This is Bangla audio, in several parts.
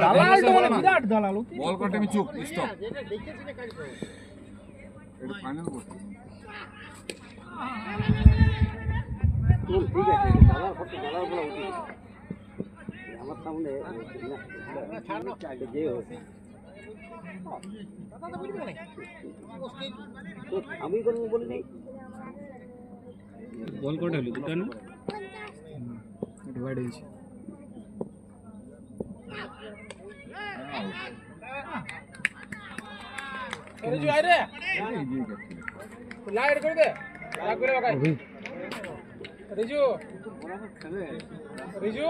দালাল তো মানে বিরাট দালাল। বল কাটে আমি চুপ স্টপ। এটা ফাইনাল করতে। ঠিক আছে দালাল ফটো দালাল বলা উচিত আমার সামনে ছাড়নো চাইলে যে হচ্ছে দাদা তো বলবি না তো আমি কোন বলি নাই বল কোটা হলো দুটো না ডিভাইড হয়েছে রিজু আয় রে লাইট করে দে লাগ করে বাকাই রিজু রিজু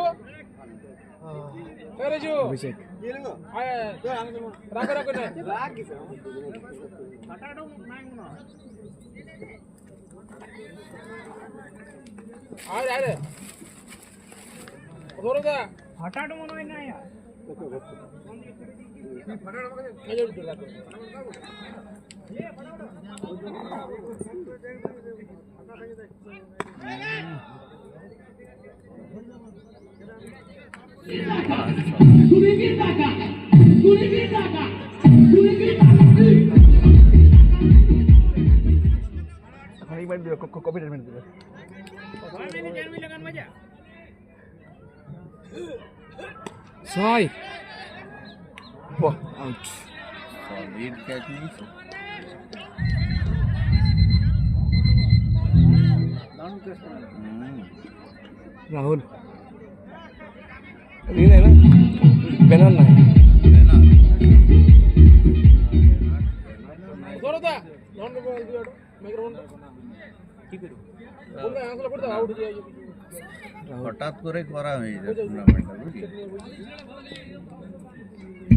এ রিজু অভিষেক আয় রাখ রাখ না লাগ গেছে ফাটাড়ো নাই মনে আয় আয় রে ধরো দা ফাটাড়ো মনে হয় না यार ফাটাড়ো মনে এই যে লাগ ছয় আউট সলিড ক্যাচ নিয়েছে राहुल नहीं है ना बैनर ना जोरदा नॉन बॉल दियो माइक्रोफोन ঠিক আছে বলবে আসলে পড়তে আউট দিয়ে হঠাৎ করে করা হয়ে যায় টুর্নামেন্টটা বুঝলি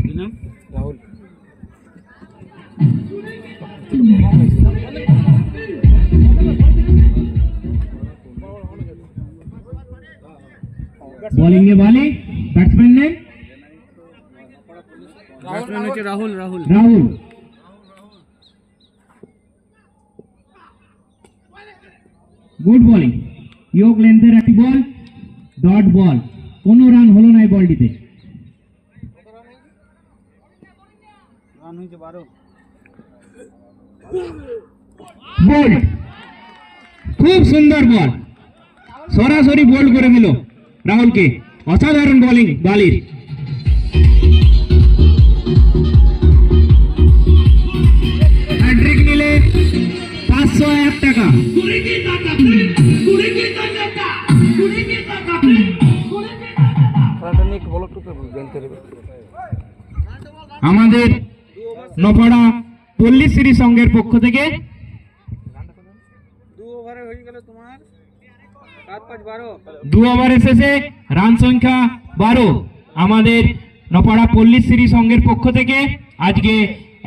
কি নাম রাহুল बॉलिंग में वाले बैट्समैन ने बैट्समैन হচ্ছে রাহুল রাহুল राहुल गुड बॉलिंग योग लेंथের একটি বল ডট বল কোনো রান হলো না এই বলটিতে রান হয়েছে 12 বল খুব সুন্দর বল সরাসরি বোল্ড করে দিল রাহুলকে অসাধারণ বোলিং বালির হ্যাট্রিক নিলে 501 টাকা আমাদের নপাড়া পল্লীশ্রী সংঘের পক্ষ থেকে 2 ওভারে হয়ে গেল তোমার 2 ওভারের শেষে রান সংখ্যা 12 আমাদের নপাড়া পল্লীশ্রী সংঘের পক্ষ থেকে আজকে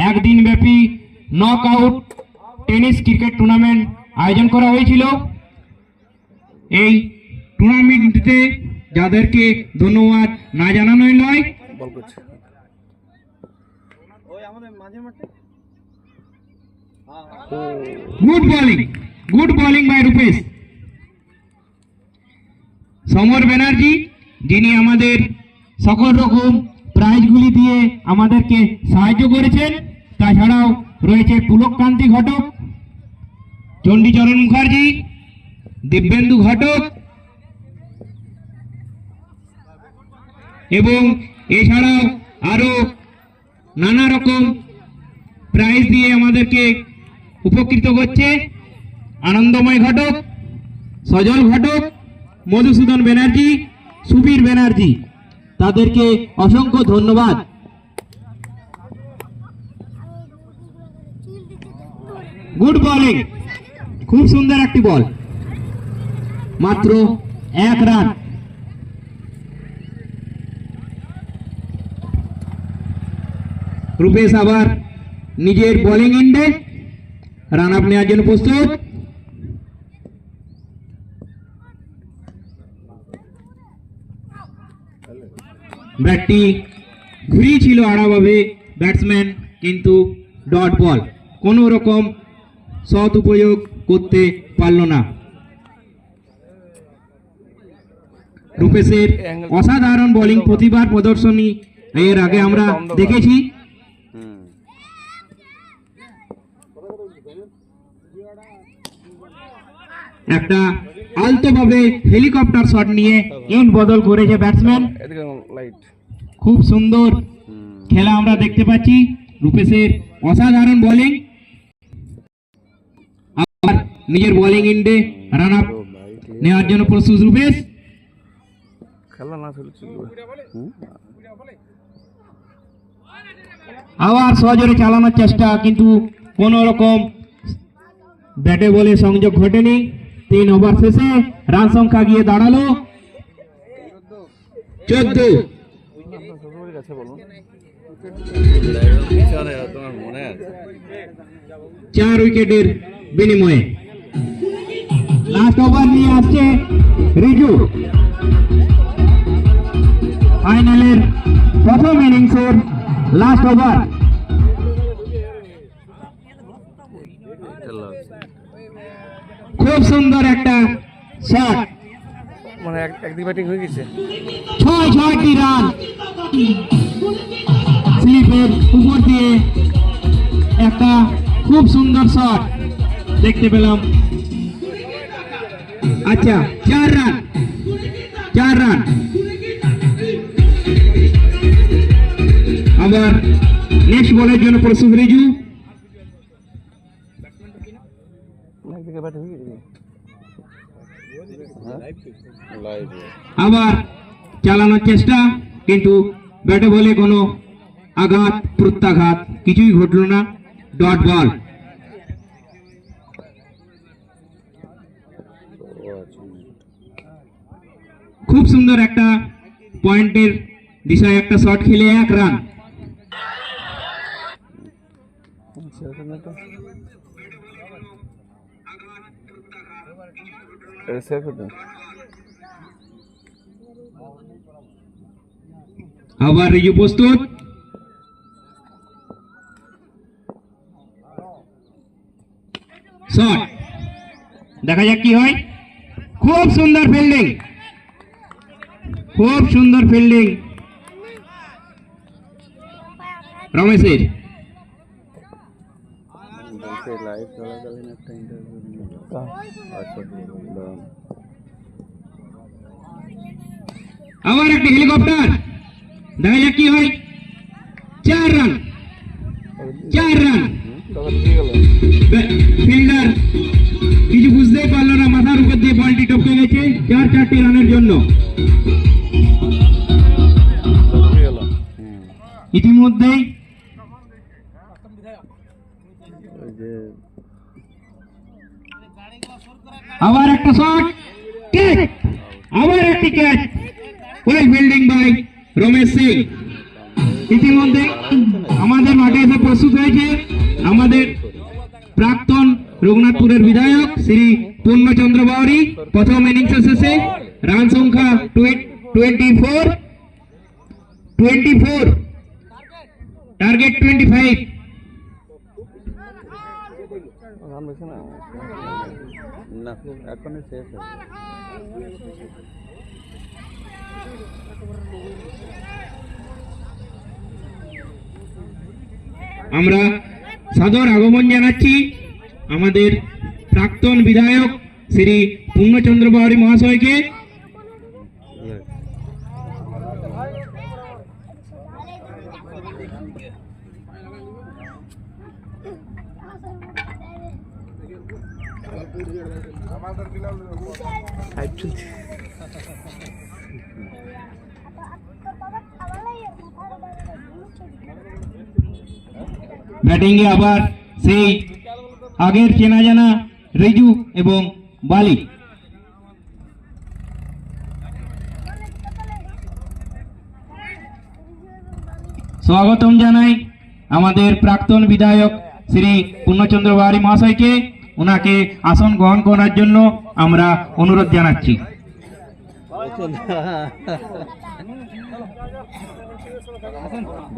একদিন ব্যাপী নকআউট টেনিস ক্রিকেট টুর্নামেন্ট আয়োজন করা হয়েছিল এই টুর্নামেন্টে যাদেরকে ধন্যবাদ না জানানোই নয় বল করছে ওই আমাদের মাঝে মাঠে গুড বোলিং বাই রূপেশ সমর ব্যানার্জি যিনি আমাদের সকল রকম প্রাইজগুলি দিয়ে আমাদেরকে সাহায্য করেছেন তাছাড়াও রয়েছে পুলককান্তি ঘটক চণ্ডীচরণ মুখার্জি দিব্যেন্দু ঘটক এবং এছাড়াও আরো নানা রকম প্রাইজ দিয়ে আমাদেরকে উপকৃত করছে আনন্দময় ঘটক সজল ঘটক মধুসূদন ব্যানার্জি সুবীর ব্যানার্জি তাদেরকে অসংখ্য ধন্যবাদ গুড বোলিং খুব সুন্দর একটি বল মাত্র 1 রান রূপেশ আবার নিজের বোলিং এন্ডে রান আপ নেওয়ার জন্য প্রস্তুত ব্যাটটি ঘুরিয়েছিল আড়াভাবে ব্যাটসম্যান কিন্তু ডট বল কোনো রকম সৎ উপযোগ করতে পারল না রূপেশের অসাধারণ বোলিং প্রতিভার প্রদর্শনী এর আগে আমরা দেখেছি। একটা আলতোভাবে হেলিকপ্টার শট নিয়ে ইন বদল করেছে ব্যাটসম্যান। খুব সুন্দর খেলা আমরা দেখতে পাচ্ছি। রূপেশের অসাধারণ বোলিং, আবার নিজের বোলিং ইন্ডে রান আপ নেওয়ার জন্য প্রস্তুত রূপেশ। আবার সহজরে চালানোর চেষ্টা, কিন্তু কোন রকম ব্যাটে বলে সংযোগ ঘটেনি। 3 ওভার শেষে রান সংখ্যা গিয়ে দাঁড়ালো 14। তোমার মনে আছে 4 উইকেটের বিনিময়ে লাস্ট ওভার নিয়ে আসছে রিজু। ফাইনালের প্রথম ইনিংসের লাস্ট ওভার। খুব সুন্দর একটা শট, মানে একদিন ব্যাটিং হয়ে গেছে। 6টি রান স্লিপের উপর দিয়ে একটা খুব সুন্দর শট দেখতে পেলাম। আচ্ছা, 4 রান। আবার নেক্সট বলের জন্য প্রস্তুত রিজু। আবার চালানোর চেষ্টা, কিন্তু ব্যাটে বলে কোনো আঘাত প্রত্যাঘাত কিছুই ঘটল না। Dot ball. খুব সুন্দর একটা পয়েন্টের দিশায় একটা শট খেলে 1 রান। আবার রিজু প্রস্তুত। শট, দেখা যাক কি হয়। খুব সুন্দর ফিল্ডিং রমেশের। লাইভ চলাকালীন একটা ইন্টারভিউ আবার একটা হেলিকপ্টার, দেখা যাক কি হয়। 4 রান। ফিল্ডার কিছু বুঝতেই পারলো না, মাথার উপর দিয়ে বলটি টপকে গেছে। 4টি রানের জন্য ইতিমধ্যেই আবার একটা শট, আবার একটি catch, well fielding by Ramesh Singh. ইতিমধ্যে আমাদের মাঠে এসে প্রস্তুত হয়েছে আমাদের প্রাক্তন রঘুনাথপুরের বিধায়ক শ্রী পূর্ণচন্দ্র বাউরি। প্রথম ইনিংসের শেষে রান সংখ্যা 24, টার্গেট 25। না, এখনই শেষ হবে। আমরা সাদর আগমন জানাচ্ছি আমাদের প্রাক্তন বিধায়ক শ্রী পূর্ণচন্দ্র বাউরি মহাশয়কে। ব্যাটিংয়ে আবার সেই আগের চেনা জানা রিজু এবং বালি। স্বাগতম জানাই আমাদের প্রাক্তন বিধায়ক শ্রী পূর্ণচন্দ্র বাউরি মহাশয়কে। ওনাকে আসন গ্রহণ করার জন্য আমরা অনুরোধ জানাচ্ছি।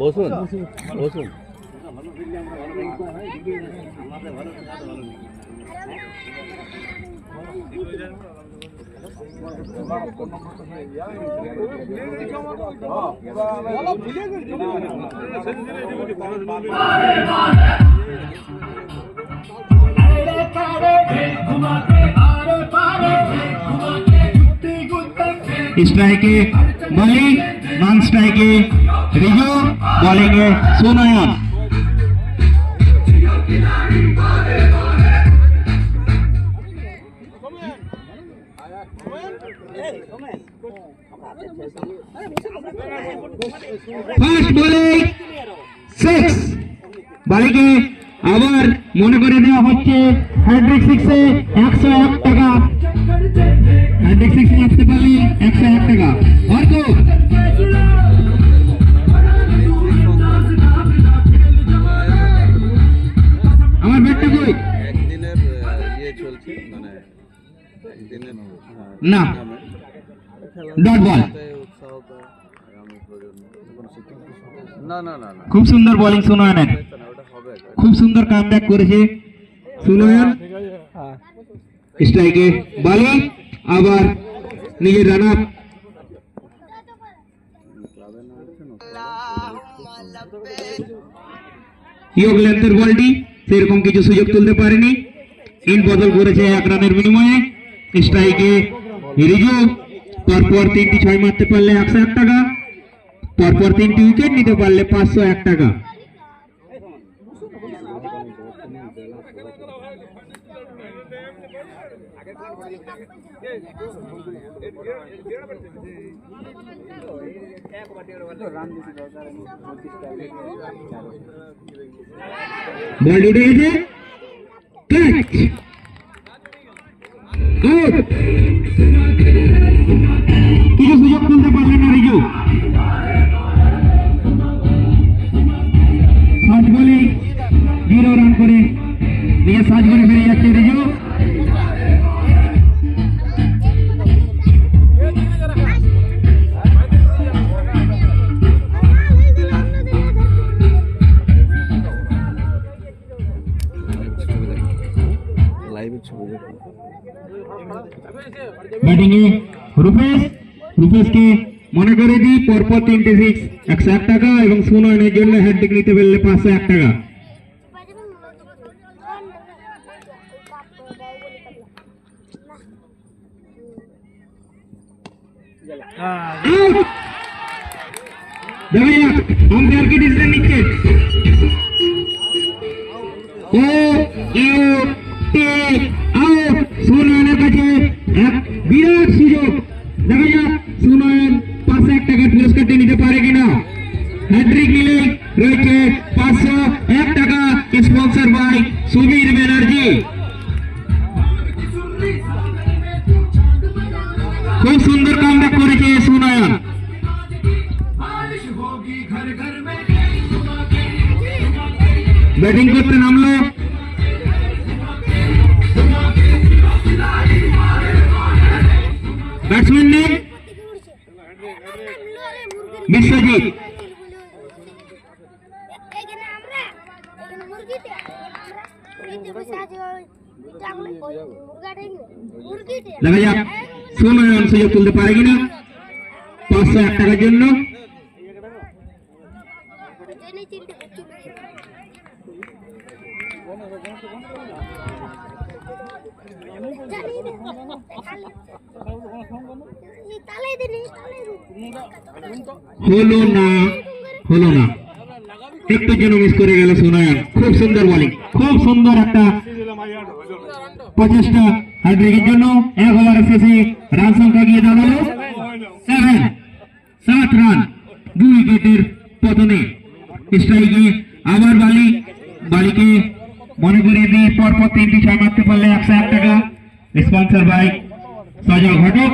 বসুন। স্ট্রাইকে বলিং, নন স্ট্রাইকে রিজু, বলিং এ সুনয়ন। ফার্স্ট বলিং 6, বালিকে আবার মনে করে দেওয়া হচ্ছে হ্যাট্রিক 6-এ 101 টাকা, হ্যাট্রিক 6 মারতে পারলে 101 টাকা। অর্ক আমার ব্যাটটা কই? একদিনের ইয়ে চলছে, মানে একদিনের না, ডট বল। উৎসাহ তো আগামী প্রজন্ম কোনো শিক্ষক না না না না খুব সুন্দর বোলিং সুনয়নের, ওটা হবে খুব সুন্দর কামব্যাক করেছে সুনয়ন। স্ট্রাইকে বলিং, আবার নিজের রান আপ। ক্লাবের নাম হচ্ছে ইয়ক লেন্থের বলটি সেরকম কিছু সুযোগ তুলতে পারেনি, ইন বদল করেছে 1 রানের বিনিময়ে। স্ট্রাইকে রিজু, পরপর 3টি 6 মারতে পারলে 101 টাকা, পরপর 3টি উইকেট নিতে পারলে 501 টাকা। বল উঠে গেছে, ক্যাচ, আউট। কিছু সুযোগ তুলতে পারলেন না রিজু। ফার্স্ট বলে 0 রান করে নিজের সাজ করে ফিরে যাচ্ছে রিজু। লাইভের ছবি দেখো। ব্যাটিং এ রূপেশকে মনে করে দিই পরপর 3টে 6 101 টাকা, এবং সুনয়নের জন্য হ্যাট্রিক নিতে পারলে 501 টাকা। দেখা যাক আম্পায়ার কি ডিসিশন নিচ্ছে। ও আউট, আউট। সুনয়নের কাছে এক বিরাট সুযোগ, দেখা যাক সুনয়ন 501 টাকার পুরস্কারটি নিতে পারে কিনা। হ্যাট্রিক নিলে রয়েছে 501 টাকা, স্পন্সর বাই সুবীর ব্যানার্জি। খুব সুন্দর কামব্যাক করেছে সুনয়ন। ব্যাটিং করতে নামলো ব্যাটসম্যান নেম বিশ্বজিৎ। দেখা যাক সুনয়ন সুযোগ তুলতে পারে কিনা 501 টাকার জন্য। হলো না, একটু যেন মিস করে গেল সুনয়ন। খুব সুন্দর বোলিং, খুব সুন্দর একটা প্রচেষ্টা হ্যাট্রিকের জন্য। 1 ওভারের শেষে রান সংখ্যা গিয়ে দাঁড়ালো 7 রান, 2 উইকেটের পতনে। স্ট্রাইকে আবার বালিকে মনে করিয়ে দিয়ে পরপর 3টি 6 মারতে পারলে 101 টাকা, স্পন্সর বাই সজল ঘটক।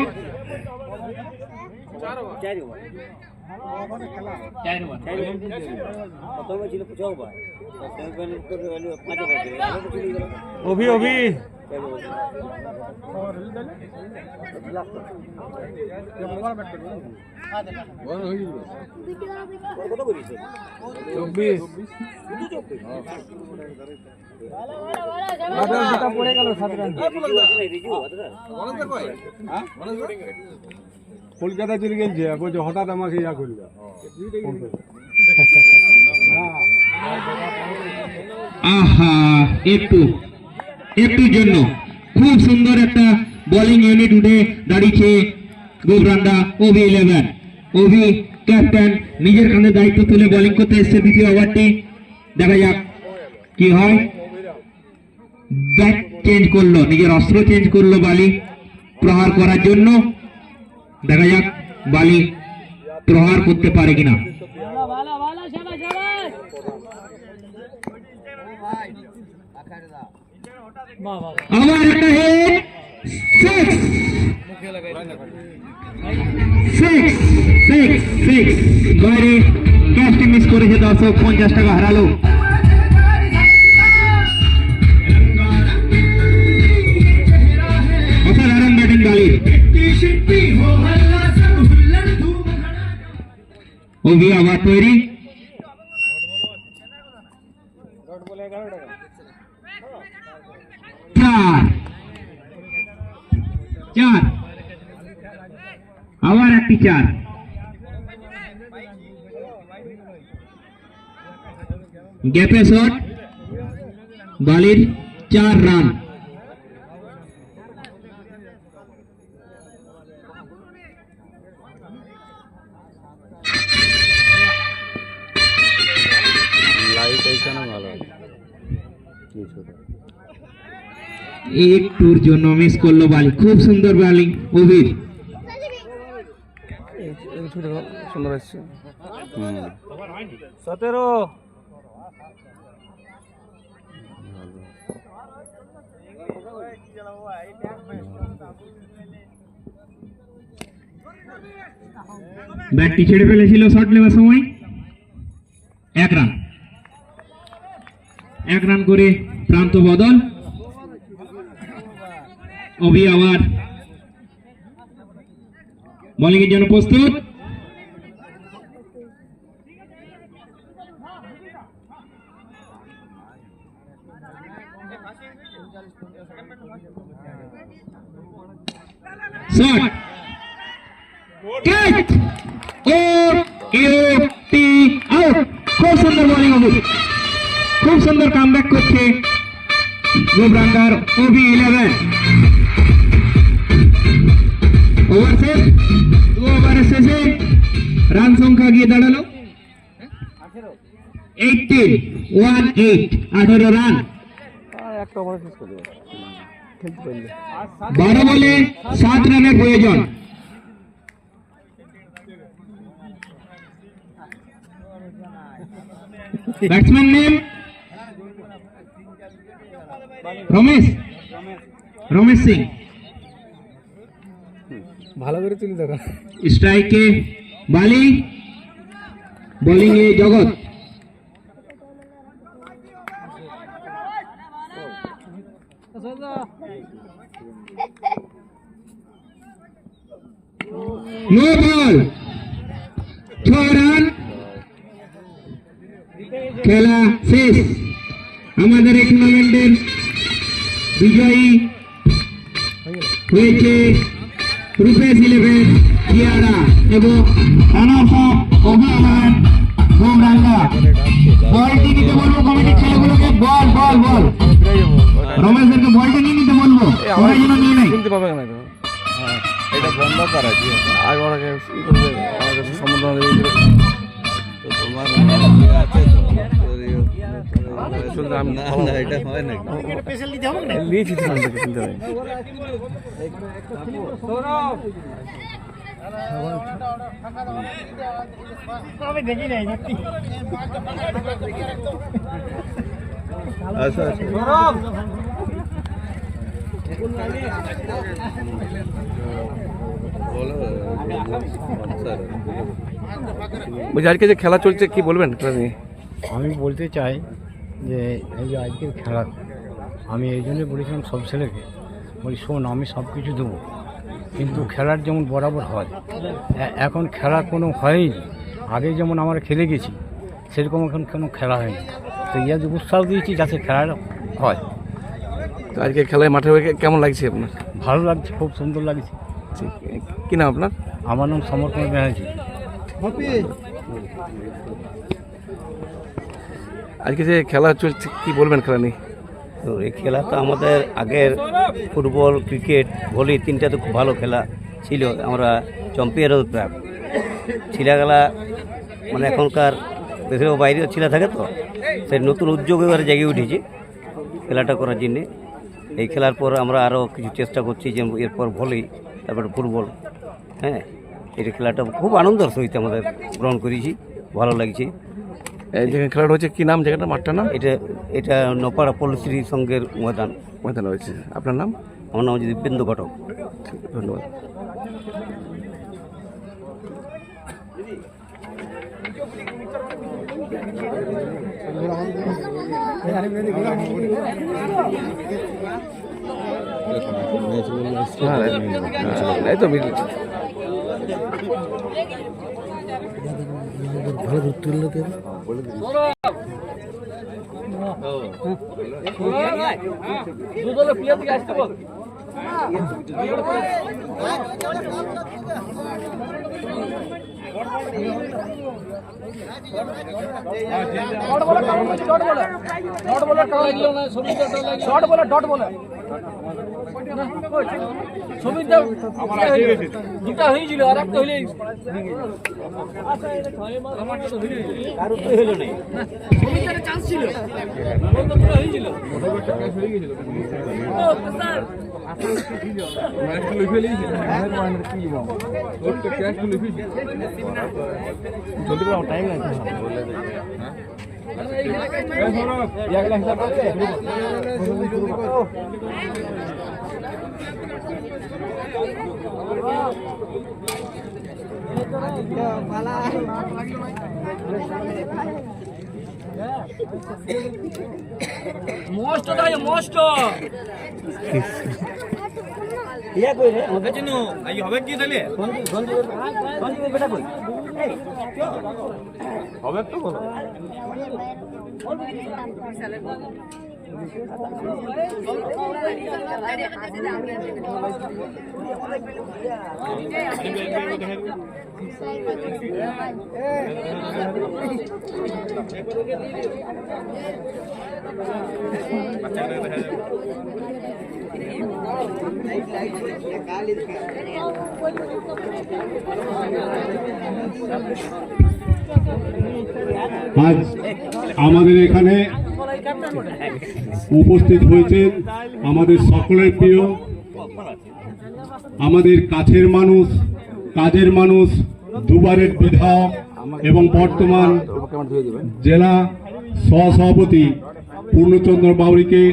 প্রথমে ছিল 5 ওভার, অভি কত করিস 24 পড়ে গেল 7 রান কলকাতা চলে গেছে বলছে হঠাৎ আমাকে ইয়া করল আহা একটু জন্য খুব সুন্দর একটা বোলিং ইউনিট উঠে দাঁড়িয়েছে গোবরান্ডা OB11 ওবি ক্যাপ্টেন নিজের কাঁধে দায়িত্ব তুলে বোলিং করতে এসেছে দ্বিতীয় ওভারটি দেখা যাক কি হয় ব্যাট চেঞ্জ করলো নিজের অস্ত্র চেঞ্জ করলো বালি প্রহার করার জন্য দেখা যাক বালি প্রহার করতে পারে কিনা আবার একটা হেড সিক্স বাইরে ক্যাচটি মিস করেছে দর্শক 50 টাকা হারালো অসাধারণ ব্যাটিং বালির ওবি আবার তৈরি চার আবার একটি 4 গ্যাপে শট বালির 4 রান লাইট এইখানে ভালো একটুর জন্য মিস করলো বালি খুব সুন্দর বোলিং ওবির সুন্দর আসছে 17 ব্যাটটি ছেড়ে ফেলেছিল শট নেওয়ার সময় 1 রান করে প্রান্ত বদল ওবি আবার বোলিং এর জন্য প্রস্তুত shot catch O U T out খুব সুন্দর বোলিং ওবি খুব সুন্দর কামব্যাক করছে গোবরান্ডার OB11 ওভার শেষ 2 ওভারের শেষে রান সংখ্যা গিয়ে দাঁড়ালো 18 রান 12 বলে 7 রানের প্রয়োজন ব্যাটসম্যান নেম রমেশ সিং ভালো করে তুলি দেখো স্ট্রাইকে বালি বোলিং এ জগৎ নো বল 6 রান খেলা শেষ আমাদের এই টুর্নামেন্টের বিজয়ী হয়েছে রূপেশ 11 জিয়ারা এবং রানার্স আপ OB11 গোবরান্ডা বলটি নিতে বলবো কমিটির ছেলেগুলোকে বল রমেশদেরকে বলটা নিয়ে নিতে বলবো ওরা যেন নিয়ে নেয় শুনতে পাবে না এটা বন্ধ করা জি আগে ওরা কি করবে আমার কাছে সম্বোধনা দিয়েছিল তো তোমার আছে তো শুনতে আমি না এটা হয় না এটা স্পেশাল দিতে হবে না লিখি তো শুনতে হবে আমি দেখি নাই সত্যি আচ্ছা বলছি আজকে যে খেলা চলছে কি বলবেন খেলা নিয়ে আমি বলতে চাই যে এই যে আজকের খেলা আমি এই জন্যই বলেছিলাম সব ছেলেকে, বলি শোন আমি সব কিছু দেবো, কিন্তু খেলার যেমন বরাবর হয় এখন খেলা কোনো হয়ই নি। আগে যেমন আমরা খেলে গেছি সেরকম এখন কোনো খেলা হয়নি, তো ইয়াদের উৎসাহ দিয়েছি যাতে খেলাটা হয়। তো আজকে খেলায় মাঠে হয়ে কেমন লাগছে আপনার? ভালো লাগছে, খুব সুন্দর লাগছে। ঠিক। কি নাম আপনার? আমার নাম সমর্পণ ব্যানার্জি। আজকে যে খেলা চলছে কি বলবেন খেলা নিয়ে? তো এই খেলা তো আমাদের আগের ফুটবল, ক্রিকেট, ভলি তিনটা তো খুব ভালো খেলা ছিল। আমরা চ্যাম্পিয়ন হতাম। ছেলেগুলা মানে এখনকার দেশের বাইরেও ছেলে থাকে, তো সেই নতুন উদ্যোগ এবারে জেগে উঠেছে খেলাটা করার জন্যে। এই খেলার পর আমরা আরও কিছু চেষ্টা করছি, যে এরপর ভলি, তারপরে ফুটবল। হ্যাঁ, এই খেলাটা খুব আনন্দের সহিত আমাদের গ্রহণ করেছি, ভালো লাগছে। এই যে খেলাটা হচ্ছে কি নাম জায়গাটা, মাঠটার নাম? এটা নপাড়া পল্লীশ্রী সংঘের ময়দান হয়েছে। আপনার নাম? আমার নাম হচ্ছে দিব্যেন্দু ঘটক। ধন্যবাদ। এই তো দুদলের প্লেয়ার দিকে আসতে বল। ডট বলে ডট বলে সমিত দুটা হয়েছিল, আর একটা হইলে সমিতের চান্স ছিল, হয়েছিল। টাইম লাগছে। মস্ত দাই মস্ত ইয়া কই রে আমাদের চিনু আই হবে কি তাইলে সঞ্জীবের বেটা কই হবে তো বলো। আজ আমাদের এখানে উপস্থিত হয়েছেন আমাদের সকলের প্রিয়, আমাদের কাছের মানুষ, কাজের মানুষ, দুবারের বিধায়ক এবং বর্তমান জেলা সহসভাপতি পূর্ণচন্দ্র বাউরিকে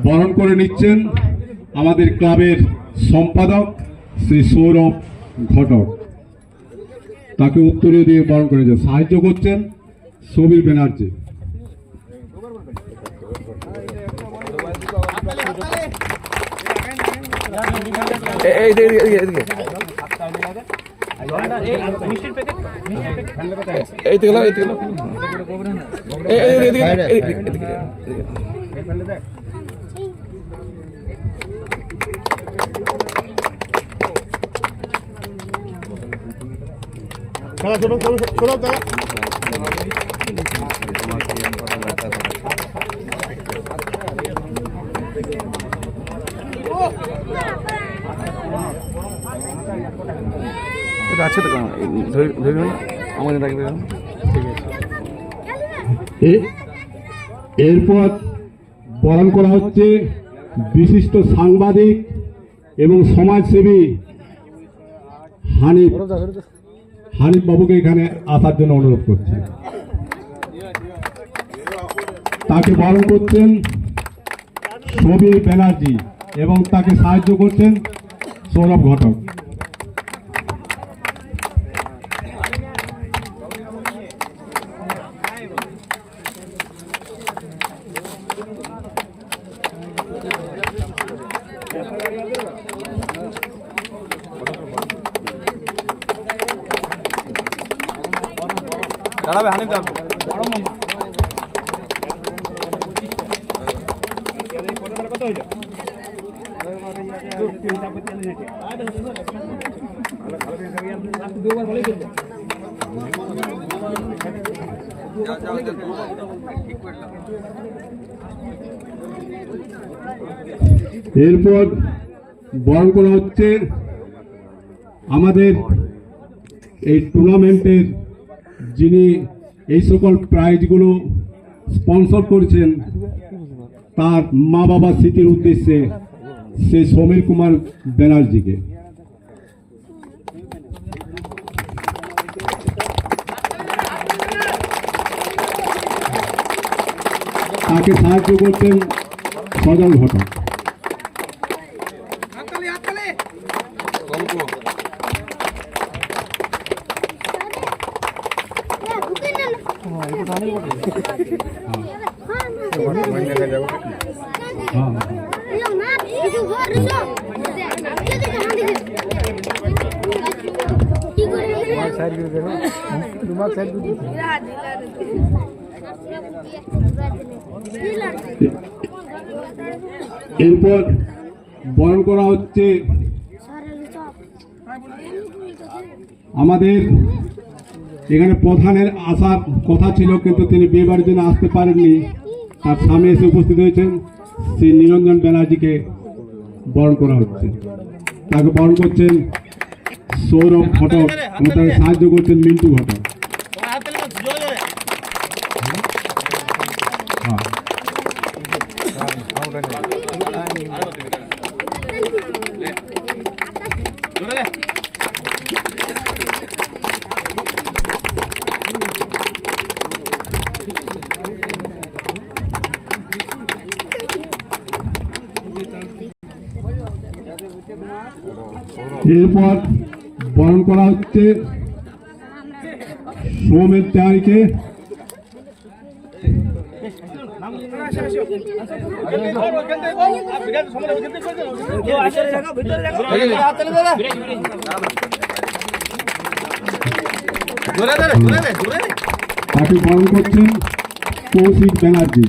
বরণ করে নিচ্ছেন আমাদের ক্লাবের সম্পাদক শ্রী সৌরভ ঘটক। তাকে উত্তরীয় দিয়ে বরণ করে সাহায্য করছেন সবির ব্যানার্জি। এই তো আছে তো ধরবে না আমাদের রাখবে। এরপর বরণ করা হচ্ছে বিশিষ্ট সাংবাদিক এবং সমাজসেবী হানিফ বাবুকে এখানে আসার জন্য অনুরোধ করছি। তাকে বরণ করছেন সবির ব্যানার্জি এবং তাকে সাহায্য করছেন সৌরভ ঘটক। দাঁড়াবে হানিফ দাঁড়াবে কত হইল দুবার বলে দিল এরপর বরণ করা হচ্ছে আমাদের এই টুর্নামেন্টের যিনি এই সকল প্রাইজগুলো স্পন্সর করেছেন তার মা বাবা স্মৃতির উদ্দেশ্যে সেই সমীর কুমার ব্যানার্জিকে তাকে সাহায্য করছেন সজল ঘটক। এরপর বরণ করা হচ্ছে আমাদের এখানে প্রধানের আসার কথা ছিল, কিন্তু তিনি বিয়ে বাড়ির জন্য আসতে পারেননি। তার সামনে এসে উপস্থিত হয়েছেন শ্রী নিরঞ্জন ব্যানার্জিকে বরণ করা হচ্ছে। তাকে বরণ করছেন সৌরভ ঘটক এবং তাকে সাহায্য করছেন মিন্টু ঘটক। এরপর বরণ করা হচ্ছে সৌমের তেওয়ারিকে। তাকে বরণ করছেন কৌশিক ব্যানার্জি।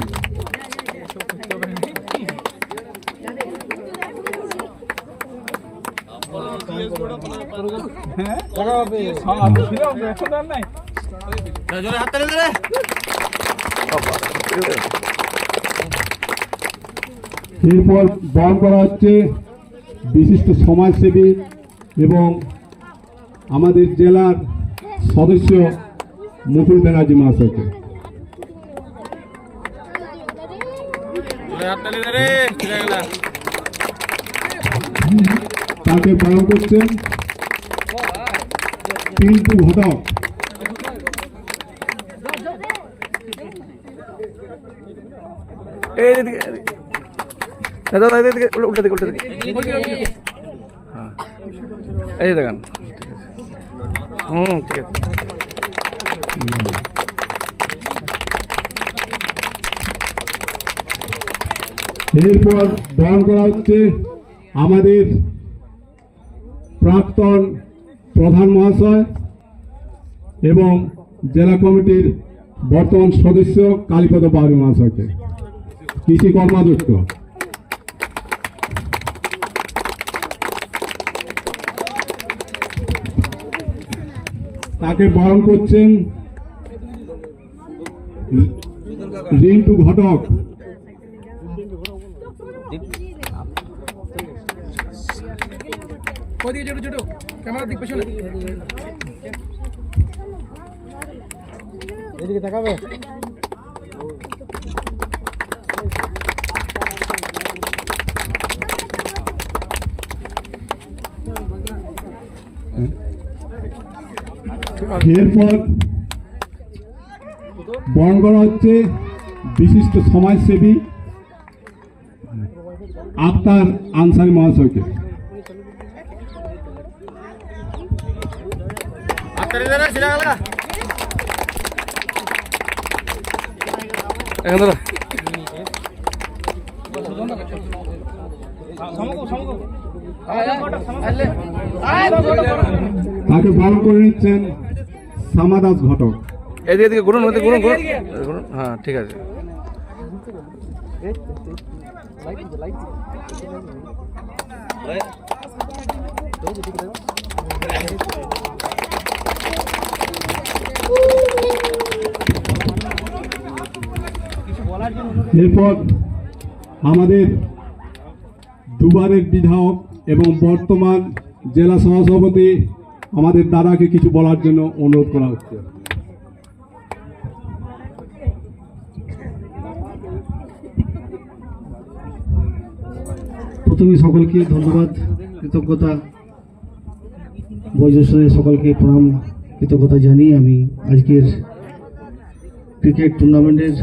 এরপর বরণ করা হচ্ছে বিশিষ্ট সমাজসেবী এবং আমাদের জেলার সদস্য মুকুল ব্যানার্জি মহাশয়কে। তাকে বরণ করছেন পিন্টু ঘটক। উল্টে দিকে এই দেখেন। ঠিক আছে। এরপর বরণ করা হচ্ছে আমাদের প্রাক্তন প্রধান মহাশয় এবং জেলা কমিটির বর্তমান সদস্য কালীপদ বাউরি মহাশয়কে, কৃষি কর্মাধ্যক্ষ। তাকে বরণ করছেন রিন্টু ঘটক। এদিকে তাকাবে। এরপর বরণ করা হচ্ছে বিশিষ্ট সমাজসেবী আক্তার আনসারি মহাশয়কে। তাকে বরণ করে নিচ্ছেন শ্যামাদাস ঘটক। এদিকে এদিকে ঘুরুন, ওদিকে ঘুরুন, ঘুরুন। হ্যাঁ, ঠিক আছে। এরপর আমাদের দুবারের বিধায়ক এবং বর্তমান জেলা সহসভাপতি আমাদের দাদাকে কিছু বলার জন্য অনুরোধ করা হচ্ছে। প্রথমে সকলকে ধন্যবাদ, কৃতজ্ঞতা, বয়োজ্যেষ্ঠদের সকলকে প্রণাম, কৃতজ্ঞতা জানিয়ে আমি আজকের ক্রিকেট টুর্নামেন্টের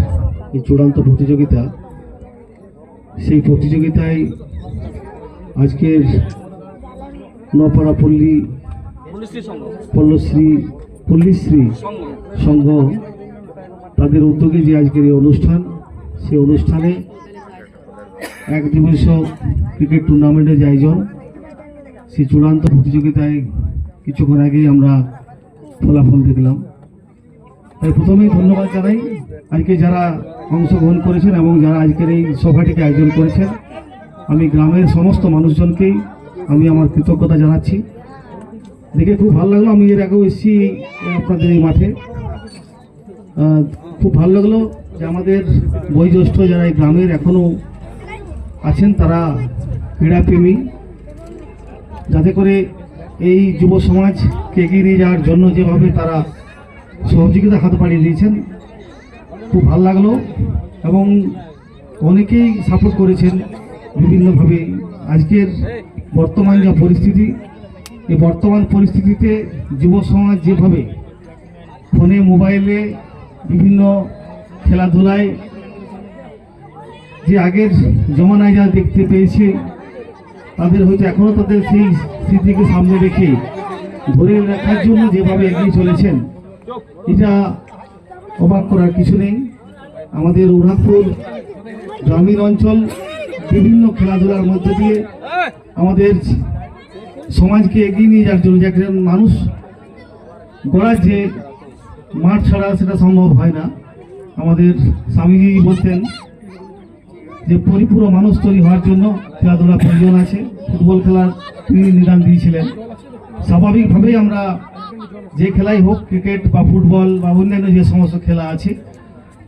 এই চূড়ান্ত প্রতিযোগিতা, সেই প্রতিযোগিতায় আজকের নপাড়া পল্লীশ্রী সংঘ তাদের উদ্যোগে যে আজকের এই অনুষ্ঠান, সেই অনুষ্ঠানে এক দিবসীয় ক্রিকেট টুর্নামেন্টের যে আয়োজন, সেই চূড়ান্ত প্রতিযোগিতায় কিছুক্ষণ আগেই আমরা ফলাফল দেখলাম। তাই প্রথমেই ধন্যবাদ জানাই আজকে যারা অংশগ্রহণ করেছেন এবং যারা আজকের এই সভাটিকে আয়োজন করেছেন। আমি গ্রামের সমস্ত মানুষজনকেই আমি আমার কৃতজ্ঞতা জানাচ্ছি। দেখে খুব ভালো লাগলো, আমি এর আগেও এসেছি আপনাদের এই মাঠে, খুব ভালো লাগলো যে আমাদের বয়োজ্যেষ্ঠ যারা এই গ্রামের এখনও আছেন তারা ক্রীড়াপ্রেমী, যাতে করে এই যুব সমাজকে এগিয়ে নিয়ে যাওয়ার জন্য যেভাবে তারা সহযোগিতা হাত বাড়িয়ে দিয়েছেন, খুব ভালো লাগলো। এবং অনেকেই সাপোর্ট করেছেন বিভিন্নভাবে। আজকের বর্তমান যা পরিস্থিতি, এই বর্তমান পরিস্থিতিতে যুব সমাজ যেভাবে ফোনে, মোবাইলে, বিভিন্ন খেলাধুলায় যে আগের জমানায় যা দেখতে পেয়েছে, তাদের হয়তো এখনও তাদের সেই স্মৃতিকে সামনে রেখে ধরে রাখার জন্য যেভাবে এগিয়ে চলেছেন, এটা অবাক করার কিছু নেই। আমাদের উড়াপুর গ্রামীণ অঞ্চল বিভিন্ন খেলাধুলার মধ্যে দিয়ে আমাদের সমাজকে এগিয়ে নিয়ে যাওয়ার জন্য, যে একজন মানুষ গড়ার যে মাঠ ছাড়া সেটা সম্ভব হয় না। আমাদের স্বামীজি বলতেন যে পরিপূর্ণ মানুষ তৈরি হওয়ার জন্য খেলাধুলা প্রয়োজন আছে। ফুটবল খেলার তিনি নিদান দিয়েছিলেন। স্বাভাবিকভাবেই আমরা যে খেলাই হোক, ক্রিকেট বা ফুটবল বা অন্যান্য যে সমস্ত খেলা আছে,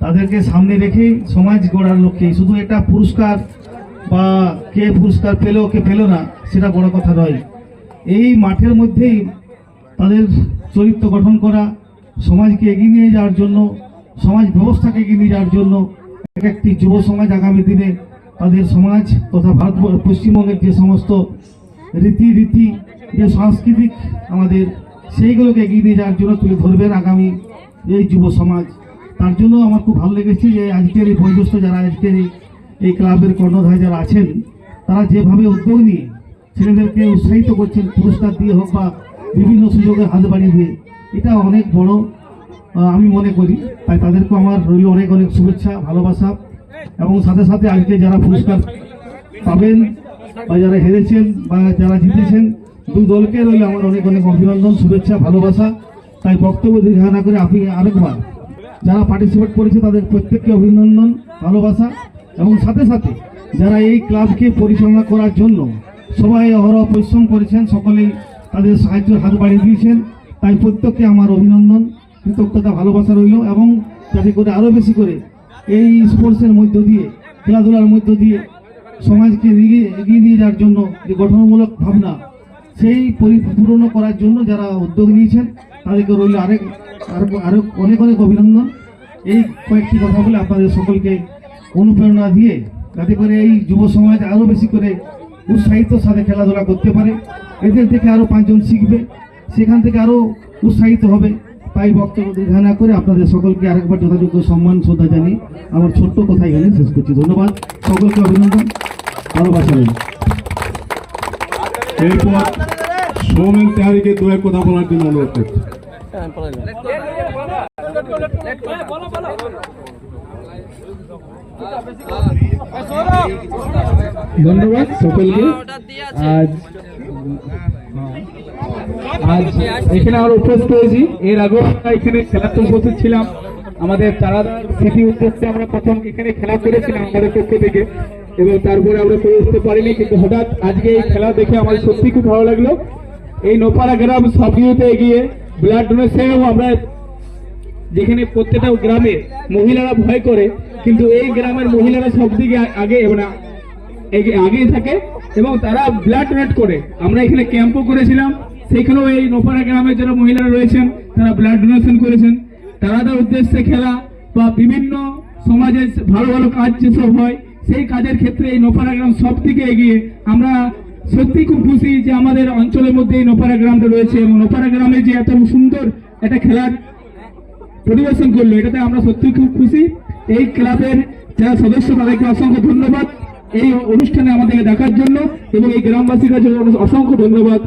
তাদেরকে সামনে রেখে সমাজ গড়ার লক্ষ্যে, শুধু এটা পুরস্কার বা কে পুরস্কার পেল কে পেল না সেটা বড় কথা নয়। এই মাঠের মধ্যেই তাদের চরিত্র গঠন করা, সমাজকে এগিয়ে নিয়ে যাওয়ার জন্য, সমাজ ব্যবস্থাকে এগিয়ে নিয়ে যাওয়ার জন্য এক একটি যুব সমাজ আগামী দিনে তাদের সমাজ তথা ভারত পশ্চিমবঙ্গের যে সমস্ত রীতি যে সাংস্কৃতিক আমাদের, সেইগুলোকে এগিয়ে নিয়ে যাওয়ার জন্য তুলে ধরবেন আগামী এই যুব সমাজ। তার জন্য আমার খুব ভালো লেগেছে যে আজকের এই বয়োজ্যেষ্ঠ যারা আজকের এই ক্লাবের কর্ণধার যারা আছেন, তারা যেভাবে উদ্যোগ নিয়ে ছেলেদেরকে উৎসাহিত করছেন, পুরস্কার দিয়ে হোক বা বিভিন্ন সুযোগে হাত বাড়িয়ে দিয়ে, এটা অনেক বড় আমি মনে করি। তাই তাদেরকে আমার রইল অনেক অনেক শুভেচ্ছা, ভালোবাসা। এবং সাথে সাথে আজকে যারা পুরস্কার পাবেন বা যারা হেরেছেন বা যারা জিতেছেন, দুই দলকে রইল আমার অনেক অনেক অভিনন্দন, শুভেচ্ছা, ভালোবাসা। তাই বক্তব্য দীর্ঘ না করে আপনি আরেকবার যারা পার্টিসিপেট করেছে তাদের প্রত্যেককে অভিনন্দন, ভালোবাসা। এবং সাথে সাথে যারা এই ক্লাবকে পরিচালনা করার জন্য সবাই অহরহ পরিশ্রম করেছেন, সকলেই তাদের সাহায্যের হাত বাড়িয়ে দিয়েছেন, তাই প্রত্যেককে আমার অভিনন্দন, কৃতজ্ঞতা, ভালোবাসা রইল। এবং যাতে করে আরও বেশি করে এই স্পোর্টসের মধ্য দিয়ে, খেলাধুলার মধ্য দিয়ে সমাজকে এগিয়ে নিয়ে যাওয়ার জন্য যে গঠনমূলক ভাবনা, সেই পরিপূর্ণ করার জন্য যারা উদ্যোগ নিয়েছেন তাদেরকে রইল আরো অনেক অনেক অভিনন্দন। এই কয়েকটি কথা বলে আপনাদের সকলকে অনুপ্রেরণা দিয়ে যাতে করে এই যুব সমাজ আরও বেশি করে উৎসাহিতর সাথে খেলাধুলা করতে পারে, এদের থেকে আরও 5 জন শিখবে, সেখান থেকে আরও উৎসাহিত হবে। তাই বক্তব্য দীর্ঘ না করে আপনাদের সকলকে আরেকবার যথাযোগ্য সম্মান শ্রদ্ধা জানিয়ে আমার ছোট্ট কথা এখানে শেষ করছি। ধন্যবাদ, সকলকে অভিনন্দন, ভালোবাসা রইল। এরপর সৌমেন তেহারিকে দু এক কথা বলার জন্য অনুরোধ করছি। ধন্যবাদ সকলকে। আজ আজ এখানে আমরা উপস্থিত হয়েছি। এর আগেও আমরা এখানে খেলাতে উপস্থিত ছিলাম। আমাদের চারাদার স্মৃতি উদ্দেশ্যে আমরা প্রথম এখানে খেলা করেছিলাম আমাদের পক্ষ থেকে, এবং তারপরে আমরা করে উঠতে পারিনি, কিন্তু হঠাৎ আজকে এই খেলা দেখে আমার সত্যি খুব ভালো লাগলো। এই নোপাড়া গ্রাম সব কিছুতে এগিয়ে, ব্লাড ডোনেশনেও আমরা, যেখানে প্রত্যেকটা গ্রামে মহিলারা ভয় করে, কিন্তু এই গ্রামের মহিলারা সব দিকে আগে মানে আগেই থাকে এবং তারা ব্লাড ডোনেট করে। আমরা এখানে ক্যাম্পও করেছিলাম, সেইখানেও এই নোপাড়া গ্রামের যারা মহিলারা রয়েছেন তারা ব্লাড ডোনেশন করেছেন। তাদের উদ্দেশ্যে খেলা বা বিভিন্ন সমাজে ভালো ভালো কাজ যেসব হয় সেই কাজের ক্ষেত্রে এই নোপাড়া গ্রাম সব থেকে এগিয়ে। আমরা সত্যি খুব খুশি যে আমাদের অঞ্চলের মধ্যে এই নোপাড়া গ্রামটা রয়েছে, এবং নোপাড়া গ্রামে যে এত সুন্দর একটা খেলার পরিবেশন করলো, এটাতে আমরা সত্যি খুব খুশি। এই ক্লাবের যারা সদস্য তাদেরকে অসংখ্য ধন্যবাদ এই অনুষ্ঠানে আমাদেরকে দেখার জন্য, এবং এই গ্রামবাসীর কাছে অসংখ্য ধন্যবাদ।